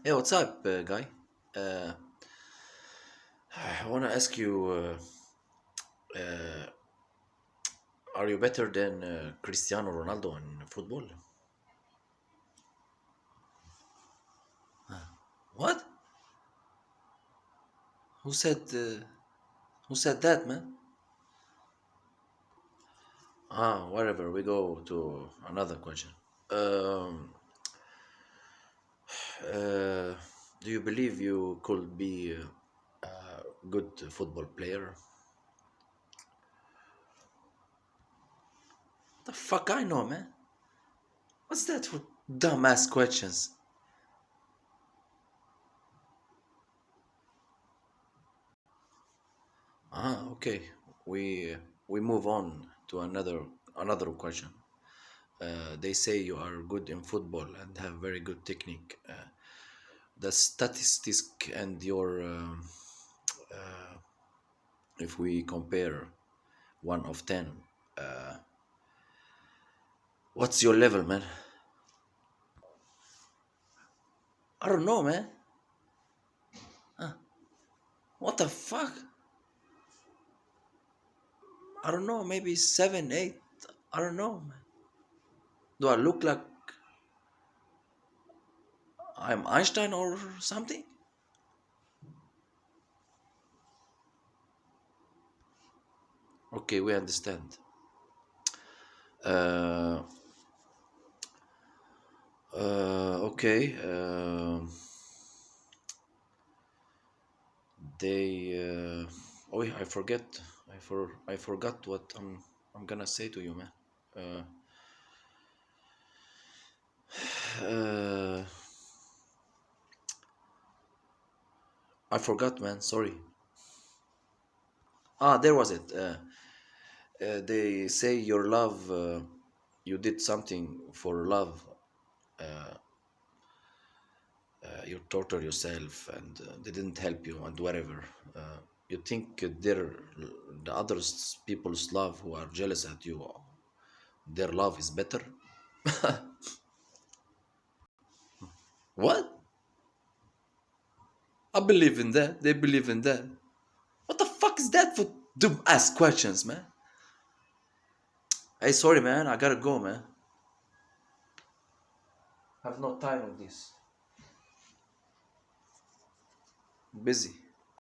Hey, what's up, guy? Uh, I want to ask you, uh, are you better than Cristiano Ronaldo in football? What? Who said? Who said that, man? Whatever. We go to another question. Um, uh, do you believe you could be a good football player? The fuck I know, man. What's that for dumbass questions? Okay. We we move on to another question. They say you are good in football and have very good technique. The statistics and your, if we compare 1 of 10, what's your level, man? I don't know, man. What the fuck? I don't know. Maybe 7, 8. I don't know, man. Do I look like I'm Einstein or something? Okay, we understand. Uh, okay. They. Oh, yeah, I forget. I forgot what I'm gonna say to you, man. Uh, uh, I forgot, man. Sorry. There was it. They say your love. You did something for love. Uh, you torture yourself, and they didn't help you, and whatever. You think the others people's love who are jealous at you, their love is better? What? I believe in that. They believe in that. What the fuck is that for dumb ass questions, man? Hey, sorry, man. I gotta go, man. Have no time with this. Busy.